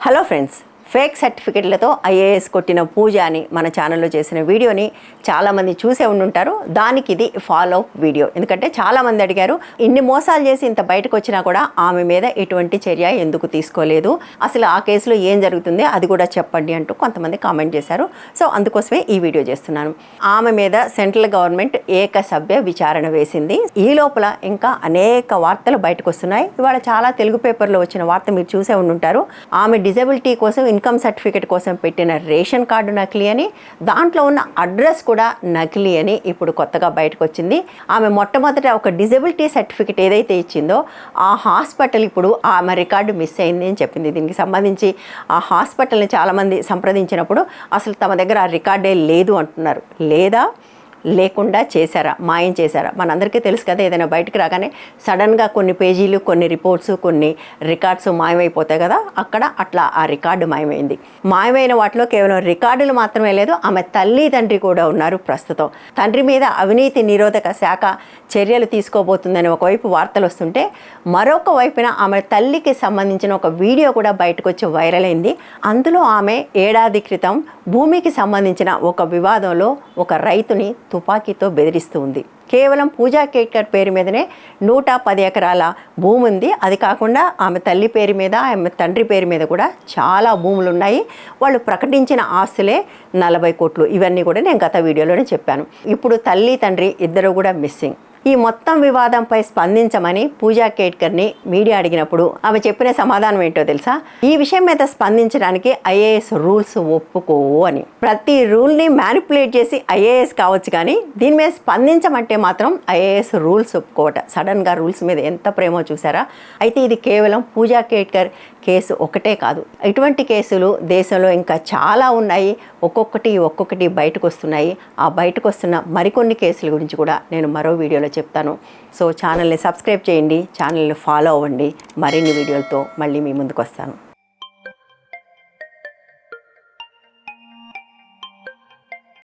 Hello friends, fake సర్టిఫికెట్లతో IAS కొట్టిన పూజ అని మన ఛానల్లో చేసిన వీడియోని చాలామంది చూసే ఉండుంటారు. దానికి ఇది ఫాలో అప్ వీడియో. ఎందుకంటే చాలామంది అడిగారు, ఇన్ని మోసాలు చేసి ఇంత బయటకు వచ్చినా కూడా ఆమె మీద ఎటువంటి చర్య ఎందుకు తీసుకోలేదు, అసలు ఆ కేసులో ఏం జరుగుతుంది అది కూడా చెప్పండి అంటూ కొంతమంది కామెంట్ చేశారు. సో అందుకోసమే ఈ వీడియో చేస్తున్నాను. ఆమె మీద సెంట్రల్ గవర్నమెంట్ ఏకసభ్య విచారణ వేసింది. ఈ లోపల ఇంకా అనేక వార్తలు బయటకు వస్తున్నాయి. ఇవాళ చాలా తెలుగు పేపర్లో వచ్చిన వార్త మీరు చూసే ఉండుంటారు. ఆమె డిజబిలిటీ కోసం ఇన్కమ్ సర్టిఫికేట్ కోసం పెట్టిన రేషన్ కార్డు నకిలీ అని, దాంట్లో ఉన్న అడ్రస్ కూడా నకిలీ అని ఇప్పుడు కొత్తగా బయటకు వచ్చింది. ఆమె మొట్టమొదట ఒక డిజబిలిటీ సర్టిఫికేట్ ఏదైతే ఇచ్చిందో ఆ హాస్పిటల్ ఇప్పుడు ఆమె రికార్డు మిస్ అయింది అని చెప్పింది. దీనికి సంబంధించి ఆ హాస్పిటల్ని చాలామంది సంప్రదించినప్పుడు అసలు తమ దగ్గర ఆ రికార్డే లేదు అంటున్నారు. లేకుండా చేశారా, మాయం చేశారా? మనందరికీ తెలుసు కదా, ఏదైనా బయటకు రాగానే సడన్గా కొన్ని పేజీలు, కొన్ని రిపోర్ట్స్, కొన్ని రికార్డ్స్ మాయమైపోతాయి కదా, అక్కడ అట్లా ఆ రికార్డు మాయమైంది. మాయమైన వాటిలో కేవలం రికార్డులు మాత్రమే లేదు, ఆమె తల్లి తండ్రి కూడా ఉన్నారు. ప్రస్తుతం తండ్రి మీద అవినీతి నిరోధక శాఖ చర్యలు తీసుకోబోతుందని ఒకవైపు వార్తలు వస్తుంటే, మరొక వైపున ఆమె తల్లికి సంబంధించిన ఒక వీడియో కూడా బయటకు వచ్చి వైరల్ అయింది. అందులో ఆమె ఏడాది క్రితం భూమికి సంబంధించిన ఒక వివాదంలో ఒక రైతుని తుపాకీతో బెదిరిస్తూ ఉంది. కేవలం పూజా కేట్కర్ పేరు మీదనే 110 ఎకరాల భూమి ఉంది. అది కాకుండా ఆమె తల్లి పేరు మీద, ఆమె తండ్రి పేరు మీద కూడా చాలా భూములు ఉన్నాయి. వాళ్ళు ప్రకటించిన ఆస్తులే 40 కోట్లు. ఇవన్నీ కూడా నేను గత వీడియోలోనే చెప్పాను. ఇప్పుడు తల్లి తండ్రి ఇద్దరు కూడా మిస్సింగ్. ఈ మొత్తం వివాదంపై స్పందించమని పూజా కేట్కర్ని మీడియా అడిగినప్పుడు ఆమె చెప్పిన సమాధానం ఏంటో తెలుసా? ఈ విషయం మీద స్పందించడానికి ఐఏఎస్ రూల్స్ ఒప్పుకోవు అని. ప్రతి రూల్ని మ్యానిపులేట్ చేసి ఐఏఎస్ కావచ్చు, కానీ దీని మీద స్పందించమంటే మాత్రం ఐఏఎస్ రూల్స్ ఒప్పుకోవట. సడన్గా రూల్స్ మీద ఎంత ప్రేమో చూసారా? అయితే ఇది కేవలం పూజా కేట్కర్ కేసు ఒకటే కాదు, ఇటువంటి కేసులు దేశంలో ఇంకా చాలా ఉన్నాయి. ఒక్కొక్కటి బయటకు వస్తున్నాయి. ఆ బయటకు వస్తున్న మరికొన్ని కేసుల గురించి కూడా నేను మరో వీడియోలో చెప్తాను. సో ఛానల్ని సబ్స్క్రైబ్ చేయండి, ఛానల్ని ఫాలో అవ్వండి. మరిన్ని వీడియోలతో మళ్ళీ మీ ముందుకు వస్తాను.